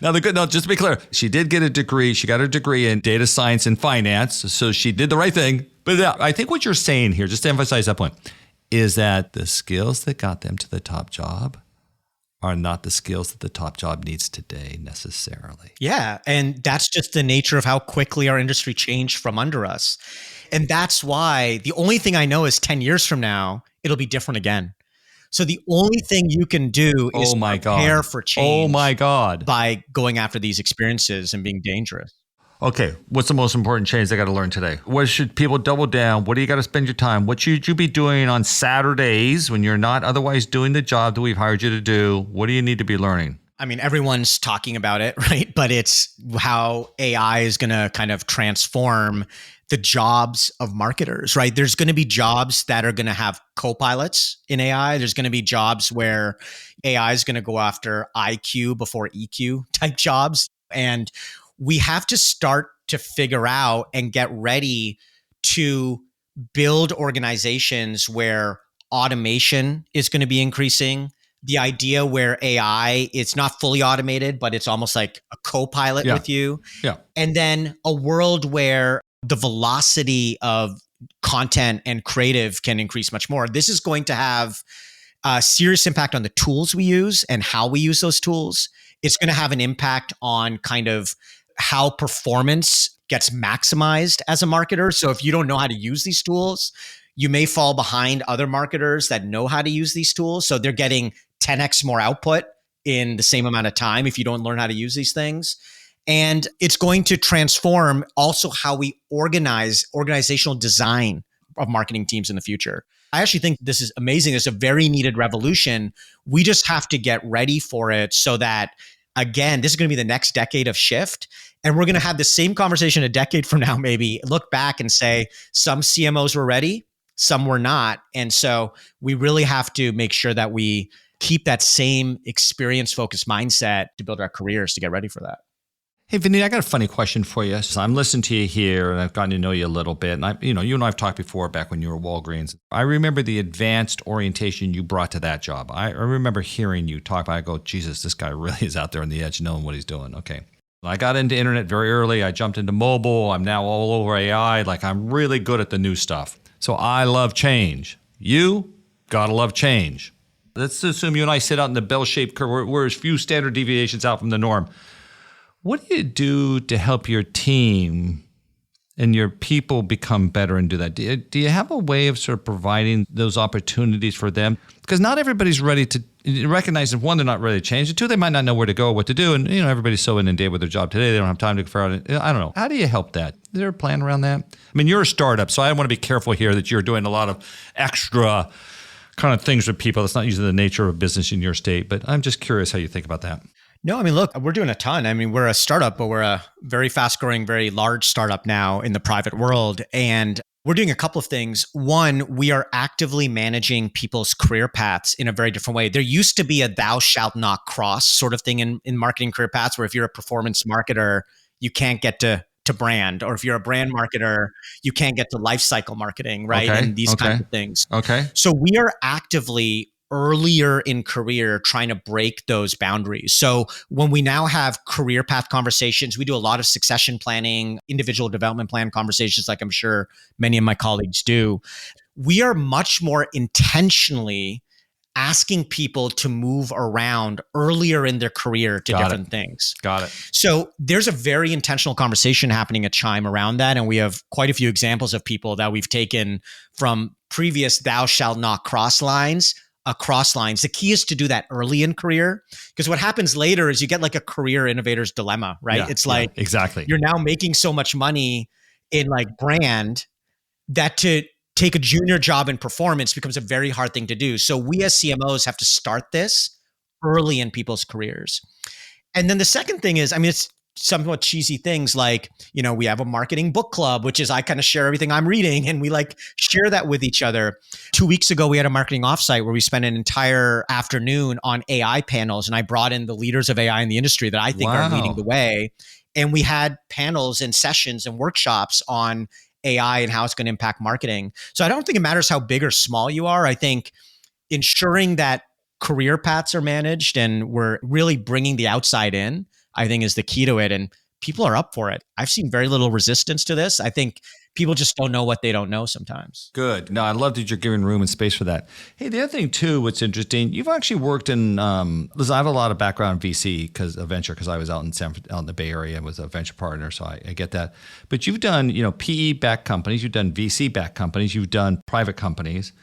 Now, just to be clear, she did get a degree. She got her degree in data science and finance. So she did the right thing. But I think what you're saying here, just to emphasize that point, is that the skills that got them to the top job are not the skills that the top job needs today necessarily. Yeah. And that's just the nature of how quickly our industry changed from under us. And that's why the only thing I know is 10 years from now, it'll be different again. So the only thing you can do is prepare for change. Oh my God. By going after these experiences and being dangerous. Okay, what's the most important change they got to learn today? What should people double down? What do you got to spend your time? What should you be doing on Saturdays when you're not otherwise doing the job that we've hired you to do? What do you need to be learning? I mean, everyone's talking about it, right? But it's how AI is going to kind of transform the jobs of marketers, right? There's going to be jobs that are going to have co-pilots in AI. There's going to be jobs where AI is going to go after IQ before EQ type jobs. And we have to start to figure out and get ready to build organizations where automation is going to be increasing. The idea where AI, it's not fully automated, but it's almost like a co-pilot with you. Yeah. And then a world where the velocity of content and creative can increase much more. This is going to have a serious impact on the tools we use and how we use those tools. It's going to have an impact on kind of how performance gets maximized as a marketer. So if you don't know how to use these tools, you may fall behind other marketers that know how to use these tools. So they're getting 10x more output in the same amount of time if you don't learn how to use these things. And it's going to transform also how we organizational design of marketing teams in the future. I actually think this is amazing. It's a very needed revolution. We just have to get ready for it so that, again, this is going to be the next decade of shift. And we're going to have the same conversation a decade from now, maybe look back and say some CMOs were ready, some were not. And so we really have to make sure that we keep that same experience-focused mindset to build our careers to get ready for that. Hey, Vineet, I got a funny question for you. So I'm listening to you here, and I've gotten to know you a little bit. And you and I have talked before back when you were at Walgreens. I remember the advanced orientation you brought to that job. I remember hearing you talk about it. I go, Jesus, this guy really is out there on the edge knowing what he's doing. Okay. I got into internet very early. I jumped into mobile. I'm now all over AI. I'm really good at the new stuff. So I love change. You gotta love change. Let's assume you and I sit out in the bell-shaped curve. We're a few standard deviations out from the norm. What do you do to help your team and your people become better and do that? Do you have a way of sort of providing those opportunities for them? Because not everybody's ready to recognize that, one, they're not ready to change. And two, they might not know where to go or what to do. And, everybody's so inundated with their job today, they don't have time to figure out it. I don't know. How do you help that? Is there a plan around that? I mean, you're a startup, so I want to be careful here that you're doing a lot of extra kind of things with people. That's not usually the nature of a business in your state, but I'm just curious how you think about that. No, I mean, look, we're doing a ton. I mean, we're a startup, but we're a very fast growing, very large startup now in the private world. And we're doing a couple of things. One, we are actively managing people's career paths in a very different way. There used to be a thou shalt not cross sort of thing in marketing career paths, where if you're a performance marketer, you can't get to brand, or if you're a brand marketer, you can't get to life cycle marketing, right? Okay, And these kinds of things. Okay. So we are actively earlier in career trying to break those boundaries. So when we now have career path conversations, we do a lot of succession planning, individual development plan conversations, like I'm sure many of my colleagues do. We are much more intentionally asking people to move around earlier in their career to different things. Got it. So there's a very intentional conversation happening at Chime around that. And we have quite a few examples of people that we've taken from previous thou shalt not cross lines across lines. The key is to do that early in career, because what happens later is you get like a career innovator's dilemma, right? Yeah, it's like, exactly. You're now making so much money in like brand that to take a junior job in performance becomes a very hard thing to do. So we as CMOs have to start this early in people's careers. And then the second thing is, I mean, it's somewhat cheesy things like, we have a marketing book club, which is I kind of share everything I'm reading and we like share that with each other. 2 weeks ago, we had a marketing offsite where we spent an entire afternoon on AI panels, and I brought in the leaders of AI in the industry that I think are leading the way. And we had panels and sessions and workshops on AI and how it's going to impact marketing. So I don't think it matters how big or small you are. I think ensuring that career paths are managed and we're really bringing the outside in, I think, is the key to it. And people are up for it. I've seen very little resistance to this. I think people just don't know what they don't know sometimes. Good. No, I love that you're giving room and space for that. Hey, the other thing too, what's interesting, you've actually worked in, listen, I have a lot of background in VC because of venture, because I was out in the Bay Area with a venture partner. So I get that. But you've done, PE-backed companies, you've done VC-backed companies, you've done private companies.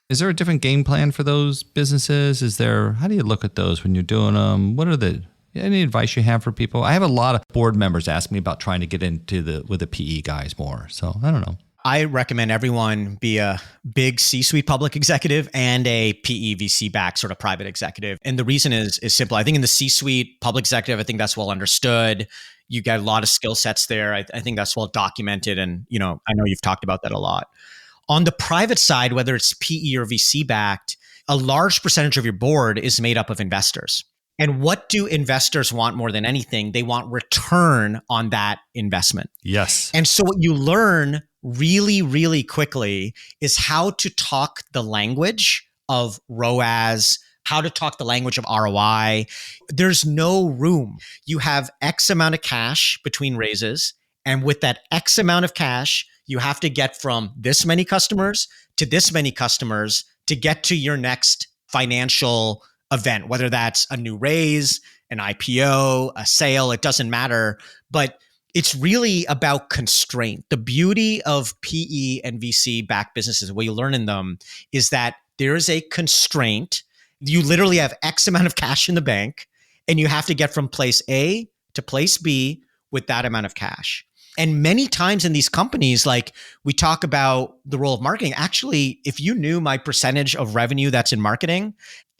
Is there a different game plan for those businesses? How do you look at those when you're doing them? Any advice you have for people? I have a lot of board members ask me about trying to get into with the PE guys more. So I don't know. I recommend everyone be a big C-suite public executive and a PE VC backed sort of private executive. And the reason is simple. I think in the C-suite public executive, I think that's well understood. You got a lot of skill sets there. I think that's well documented. And, I know you've talked about that a lot. On the private side, whether it's PE or VC backed, a large percentage of your board is made up of investors. And what do investors want more than anything? They want return on that investment. Yes. And so what you learn really, really quickly is how to talk the language of ROAS, how to talk the language of ROI. There's no room. You have X amount of cash between raises. And with that X amount of cash, you have to get from this many customers to this many customers to get to your next financial event, whether that's a new raise, an IPO, a sale, it doesn't matter. But it's really about constraint. The beauty of PE and VC backed businesses, what you learn in them is that there is a constraint. You literally have X amount of cash in the bank and you have to get from place A to place B with that amount of cash. And many times in these companies, like we talk about the role of marketing. Actually, if you knew my percentage of revenue that's in marketing,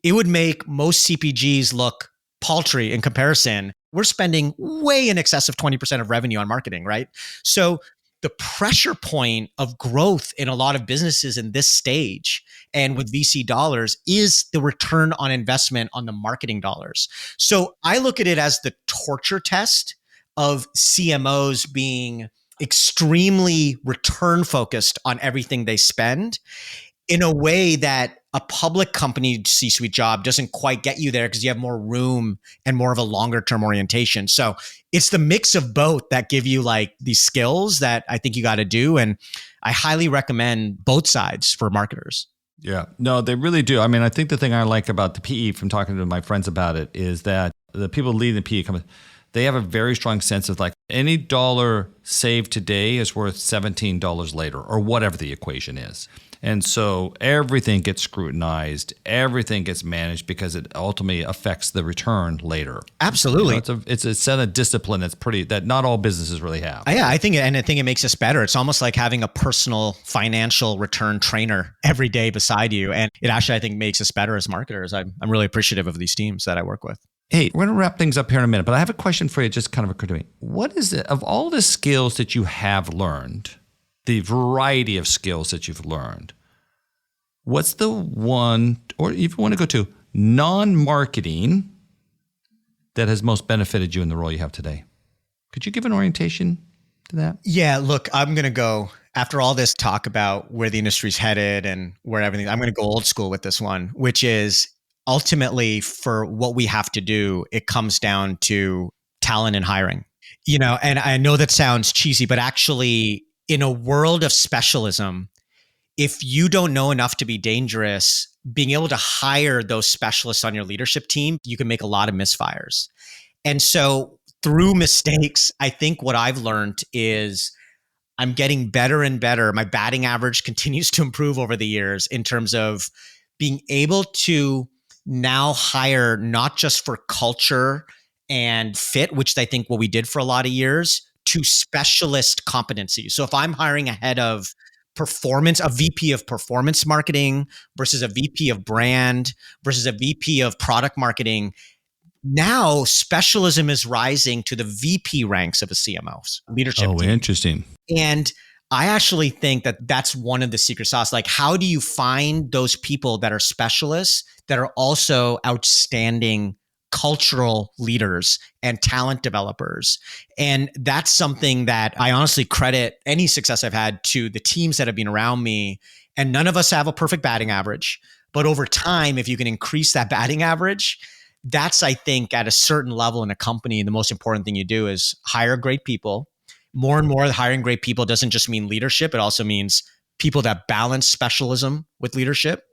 it would make most CPGs look paltry in comparison. We're spending way in excess of 20% of revenue on marketing, right? So the pressure point of growth in a lot of businesses in this stage and with VC dollars is the return on investment on the marketing dollars. So I look at it as the torture test of CMOs being extremely return focused on everything they spend in a way that a public company C-suite job doesn't quite get you there because you have more room and more of a longer term orientation. So it's the mix of both that give you like these skills that I think you got to do. And I highly recommend both sides for marketers. Yeah, no, they really do. I mean, I think the thing I like about the PE from talking to my friends about it is that the people leading the PE company, they have a very strong sense of like any dollar saved today is worth $17 later or whatever the equation is. And so everything gets scrutinized, everything gets managed because it ultimately affects the return later. Absolutely. It's a set of discipline that not all businesses really have. Yeah, I think it makes us better. It's almost like having a personal financial return trainer every day beside you. And it actually, I think, makes us better as marketers. I'm really appreciative of these teams that I work with. Hey, we're going to wrap things up here in a minute, but I have a question for you. It just kind of occurred to me. What is it, of all the skills that you have learned, the variety of skills that you've learned, what's the one, or if you want to go to non-marketing, that has most benefited you in the role you have today? Could you give an orientation to that? Yeah, look, I'm going to go, after all this talk about where the industry's headed and where everything, I'm going to go old school with this one, which is ultimately for what we have to do, it comes down to talent and hiring. And I know that sounds cheesy, but actually in a world of specialism, if you don't know enough to be dangerous, being able to hire those specialists on your leadership team, you can make a lot of misfires. And so through mistakes, I think what I've learned is I'm getting better and better. My batting average continues to improve over the years in terms of being able to now hire not just for culture and fit, which I think what we did for a lot of years, to specialist competencies. So if I'm hiring a head of performance, a VP of performance marketing versus a VP of brand versus a VP of product marketing, now specialism is rising to the VP ranks of a CMO's leadership team. Interesting. And I actually think that that's one of the secret sauce. Like, how do you find those people that are specialists that are also outstanding cultural leaders and talent developers? And that's something that I honestly credit any success I've had to the teams that have been around me. And none of us have a perfect batting average, but over time, if you can increase that batting average, that's, I think, at a certain level in a company, the most important thing you do is hire great people. More and more, hiring great people doesn't just mean leadership. It also means people that balance specialism with leadership,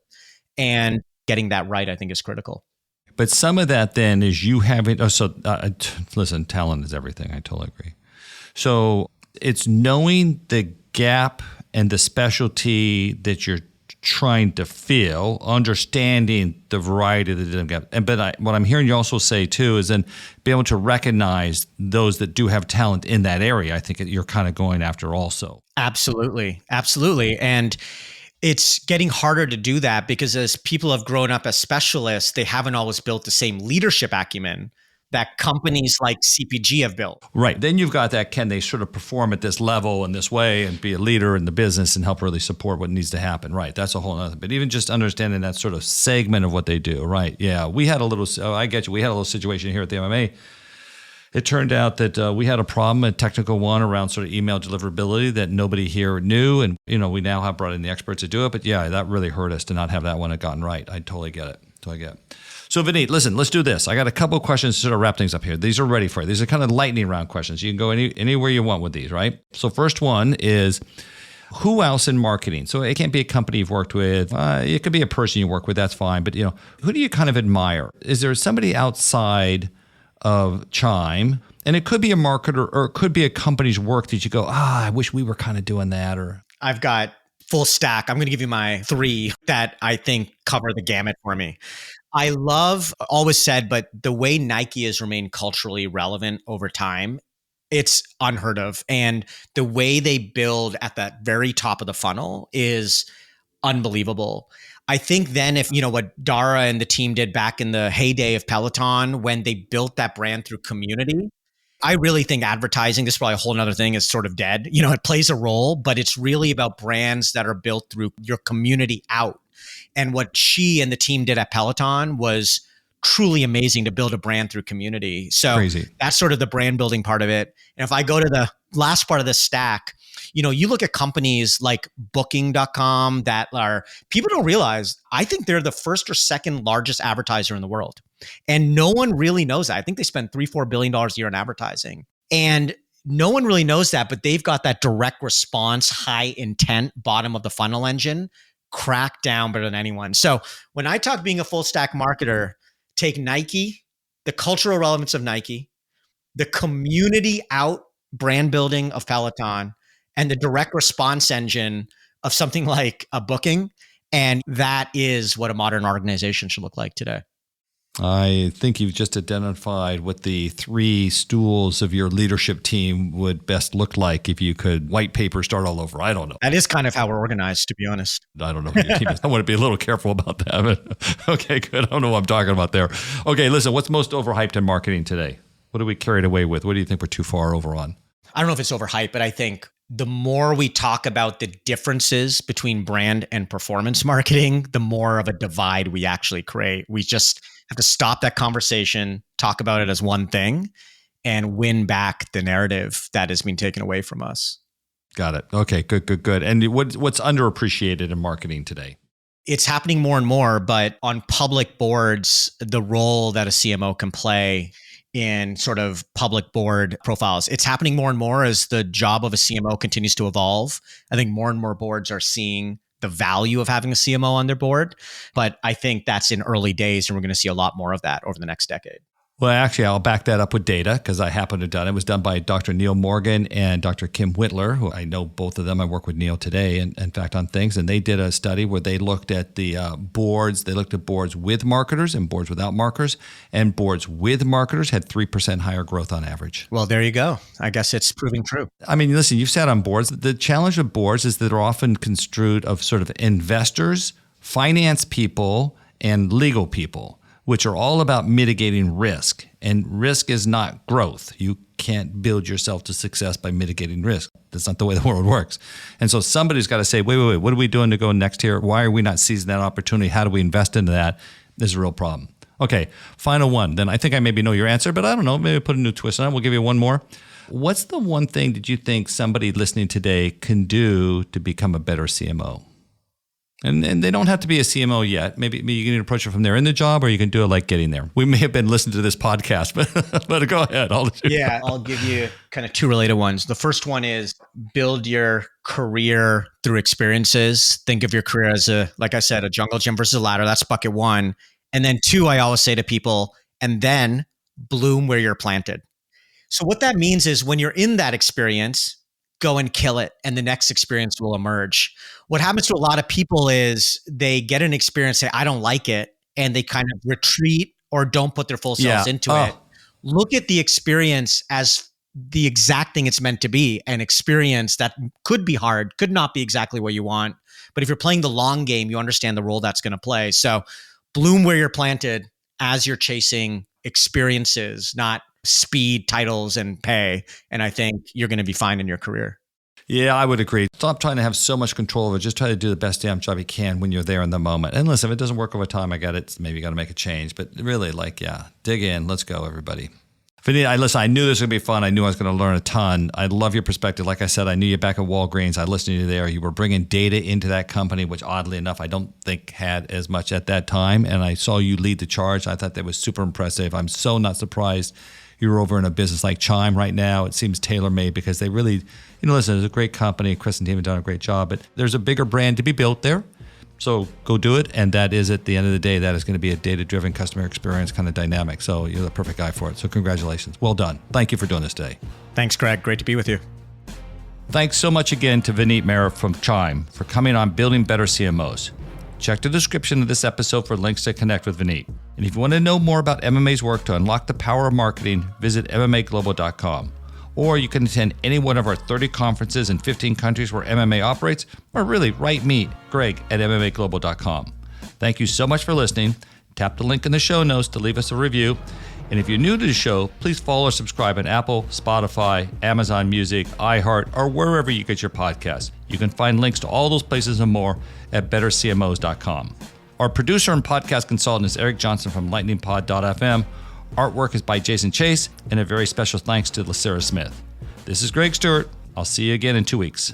and getting that right, I think, is critical. But some of that then is you having, listen, talent is everything. I totally agree. So it's knowing the gap and the specialty that you're trying to fill, understanding the variety of the different gaps. But what I'm hearing you also say too is then be able to recognize those that do have talent in that area. I think you're kind of going after also. Absolutely. Absolutely. And it's getting harder to do that because as people have grown up as specialists, they haven't always built the same leadership acumen that companies like CPG have built. Right. Then you've got that, can they sort of perform at this level in this way and be a leader in the business and help really support what needs to happen? Right. That's a whole other. But even just understanding that sort of segment of what they do. Right. Yeah. We had a little, I get you. We had a little situation here at the MMA. It turned out that we had a problem, a technical one around sort of email deliverability that nobody here knew. And, we now have brought in the experts to do it. But yeah, that really hurt us to not have that one gotten right. I totally get it. So Vineet, listen, let's do this. I got a couple of questions to sort of wrap things up here. These are ready for you. These are kind of lightning round questions. You can go anywhere you want with these, right? So first one is, who else in marketing? So it can't be a company you've worked with. It could be a person you work with. That's fine. But, who do you kind of admire? Is there somebody outside of Chime? And it could be a marketer or it could be a company's work that you go, I wish we were kind of doing that. Or I've got full stack. I'm going to give you my 3 that I think cover the gamut for me. I love, always said, but the way Nike has remained culturally relevant over time, it's unheard of. And the way they build at that very top of the funnel is unbelievable. I think then if, what Dara and the team did back in the heyday of Peloton, when they built that brand through community, I really think advertising, this is probably a whole nother thing, is sort of dead. It plays a role, but it's really about brands that are built through your community out. And what she and the team did at Peloton was truly amazing to build a brand through community. So Crazy. That's sort of the brand building part of it. And if I go to the last part of the stack, you look at companies like Booking.com that are, people don't realize, I think they're the first or second largest advertiser in the world. And no one really knows that. I think they spend $3-4 billion a year on advertising. And no one really knows that, but they've got that direct response, high intent, bottom of the funnel engine crack down better than anyone. So when I talk being a full stack marketer, take Nike, the cultural relevance of Nike, the community out brand building of Peloton, and the direct response engine of something like a Booking. And that is what a modern organization should look like today. I think you've just identified what the 3 stools of your leadership team would best look like if you could white paper start all over. I don't know. That is kind of how we're organized, to be honest. I don't know what your team is. I want to be a little careful about that. But okay, good. I don't know what I'm talking about there. Okay, listen, what's most overhyped in marketing today? What are we carried away with? What do you think we're too far over on? I don't know if it's overhyped, but I think the more we talk about the differences between brand and performance marketing, the more of a divide we actually create. We just have to stop that conversation, talk about it as one thing, and win back the narrative that has been taken away from us. Got it. Okay, good. And what's underappreciated in marketing today? It's happening more and more, but on public boards, the role that a CMO can play in sort of public board profiles, it's happening more and more as the job of a CMO continues to evolve. I think more and more boards are seeing the value of having a CMO on their board, but I think that's in early days, and we're going to see a lot more of that over the next decade. Well, actually, I'll back that up with data because I happen to have done it. It was done by Dr. Neil Morgan and Dr. Kim Whitler, who I know both of them. I work with Neil today, and in fact, on things. And they did a study where they looked at the boards. They looked at boards with marketers and boards without marketers. And boards with marketers had 3% higher growth on average. Well, there you go. I guess it's proving true. I mean, listen, you've sat on boards. The challenge of boards is that they're often construed of sort of investors, finance people, and legal people, which are all about mitigating risk. And risk is not growth. You can't build yourself to success by mitigating risk. That's not the way the world works. And so somebody's got to say, wait, what are we doing to go next here? Why are we not seizing that opportunity? How do we invest into that? This is a real problem. Okay, final one. Then I think I maybe know your answer, but I don't know. Maybe put a new twist on it. We'll give you one more. What's the one thing that you think somebody listening today can do to become a better CMO? And they don't have to be a CMO yet. Maybe you can approach it from there in the job, or you can do it like getting there. We may have been listening to this podcast, but go ahead. I'll give you kind of 2 related ones. The first one is build your career through experiences. Think of your career as like I said, a jungle gym versus a ladder. That's bucket 1. And then 2, I always say to people, and then bloom where you're planted. So what that means is when you're in that experience, go and kill it, and the next experience will emerge. What happens to a lot of people is they get an experience, say, I don't like it, and they kind of retreat or don't put their full selves into it. Look at the experience as the exact thing it's meant to be, an experience that could be hard, could not be exactly what you want. But if you're playing the long game, you understand the role that's going to play. So bloom where you're planted as you're chasing experiences, not speed, titles, and pay. And I think you're going to be fine in your career. Yeah, I would agree. Stop trying to have so much control of it. Just try to do the best damn job you can when you're there in the moment. And listen, if it doesn't work over time, I get it. Maybe you got to make a change. But really, dig in. Let's go, everybody. Vineet, I knew this would be fun. I knew I was going to learn a ton. I love your perspective. Like I said, I knew you back at Walgreens. I listened to you there. You were bringing data into that company, which oddly enough, I don't think had as much at that time. And I saw you lead the charge. I thought that was super impressive. I'm so not surprised you're over in a business like Chime right now. It seems tailor-made because they really, listen, it's a great company. Chris and team have done a great job, but there's a bigger brand to be built there. So go do it. And that is, at the end of the day, that is going to be a data-driven customer experience kind of dynamic. So you're the perfect guy for it. So congratulations. Well done. Thank you for doing this today. Thanks, Greg. Great to be with you. Thanks so much again to Vineet Mehra from Chime for coming on Building Better CMOs. Check the description of this episode for links to connect with Vineet. And if you want to know more about MMA's work to unlock the power of marketing, visit MMAglobal.com. Or you can attend any one of our 30 conferences in 15 countries where MMA operates, or really write me, Greg, at MMAglobal.com. Thank you so much for listening. Tap the link in the show notes to leave us a review. And if you're new to the show, please follow or subscribe on Apple, Spotify, Amazon Music, iHeart, or wherever you get your podcasts. You can find links to all those places and more at bettercmos.com. Our producer and podcast consultant is Eric Johnson from lightningpod.fm. Artwork is by Jason Chase, and a very special thanks to LaSarah Smith. This is Greg Stuart. I'll see you again in 2 weeks.